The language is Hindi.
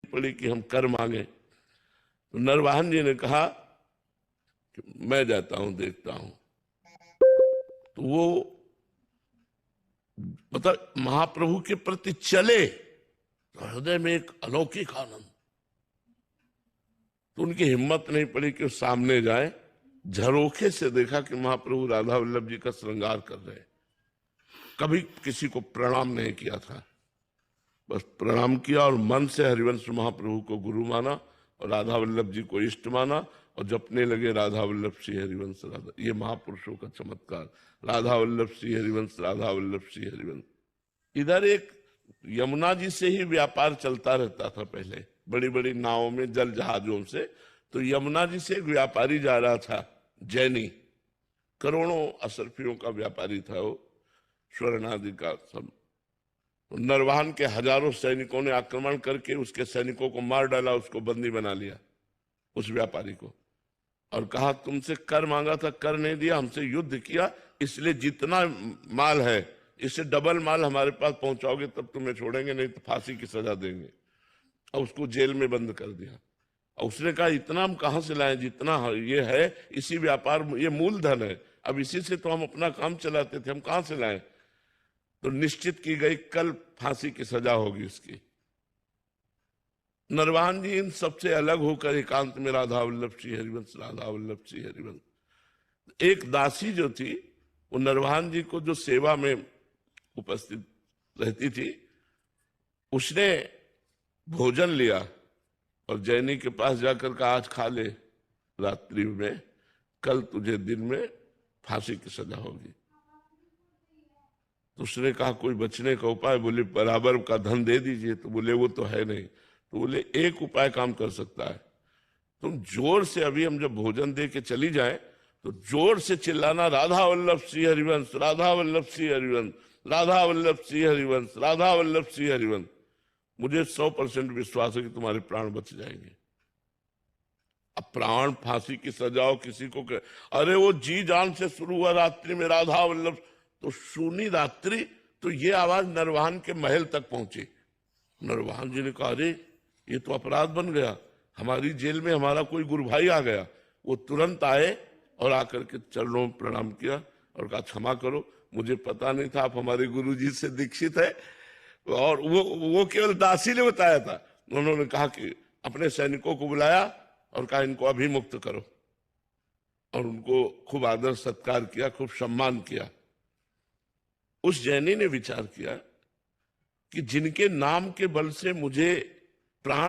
पड़ी कि हम कर मांगे। तो नरवाहन जी ने कहा कि मैं जाता हूं, देखता हूं। तो वो मतलब महाप्रभु के प्रति चले तो हृदय में एक अलौकिक आनंद। तो उनकी हिम्मत नहीं पड़ी कि वो सामने जाए। झरोखे से देखा कि महाप्रभु राधा वल्लभ जी का श्रृंगार कर रहे। कभी किसी को प्रणाम नहीं किया था, बस प्रणाम किया और मन से हरिवंश महाप्रभु को गुरु माना और राधा वल्लभ जी को इष्ट माना और जपने लगे राधा वल्लभ श्री हरिवंश राधा। ये महापुरुषों का चमत्कार, राधा वल्लभ श्री हरिवंश, राधा वल्लभ श्री हरिवंश। इधर एक यमुना जी से ही व्यापार चलता रहता था पहले, बड़ी बड़ी नावों में, जल जहाजों से। तो यमुना जी से एक व्यापारी जा रहा था, जैनी, करोड़ों असरफियों का व्यापारी था वो, स्वर्ण आदि का सब। नरवाहन के हजारों सैनिकों ने आक्रमण करके उसके सैनिकों को मार डाला, उसको बंदी बना लिया, उस व्यापारी को, और कहा तुमसे कर मांगा था, कर नहीं दिया, हमसे युद्ध किया, इसलिए जितना माल है इससे डबल माल हमारे पास पहुंचाओगे तब तुम्हें छोड़ेंगे, नहीं तो फांसी की सजा देंगे। और उसको जेल में बंद कर दिया। और उसने कहा इतना हम कहां से लाएं, जितना ये है इसी व्यापार, ये मूलधन है, अब इसी से तो हम अपना काम चलाते थे, हम कहां से लाएं। तो निश्चित की गई कल फांसी की सजा होगी उसकी। नरवाहन जी इन सबसे अलग होकर एकांत में राधा वल्लभ श्री हरिवंश, राधा वल्लभ श्री हरिवंश। एक दासी जो थी वो नरवाहन जी को जो सेवा में उपस्थित रहती थी, उसने भोजन लिया और जैनी के पास जाकर कहा आज खा ले रात्रि में, कल तुझे दिन में फांसी की सजा होगी। तो उसने कहा कोई बचने का उपाय? बोले बराबर का धन दे दीजिए। तो बोले वो तो है नहीं। तो बोले एक उपाय काम कर सकता है, तुम जोर से, अभी हम जब भोजन दे के चली जाए तो जोर से चिल्लाना राधा वल्लभ श्री हरिवंश, राधा वल्लभ श्री हरिवंश, राधा वल्लभ श्री हरिवंश, राधा वल्लभ श्री हरिवंश। मुझे 100% विश्वास है कि तुम्हारे प्राण बच जाएंगे। अब प्राण फांसी की सजाओ किसी को अरे वो जी जान से शुरू हुआ रात्रि में राधा वल्लभ, तो सुनी रात्रि तो ये आवाज नरवाहन के महल तक पहुंची। नरवाहन जी ने कहा अरे ये तो अपराध बन गया, हमारी जेल में हमारा कोई गुरु भाई आ गया। वो तुरंत आए और आकर के चरणों में प्रणाम किया और कहा क्षमा करो, मुझे पता नहीं था आप हमारे गुरु जी से दीक्षित है। और वो केवल दासी ने बताया था। उन्होंने कहा कि अपने सैनिकों को बुलाया और कहा इनको अभिमुक्त करो, और उनको खूब आदर सत्कार किया, खूब सम्मान किया। उस जैनी ने विचार किया कि जिनके नाम के बल से मुझे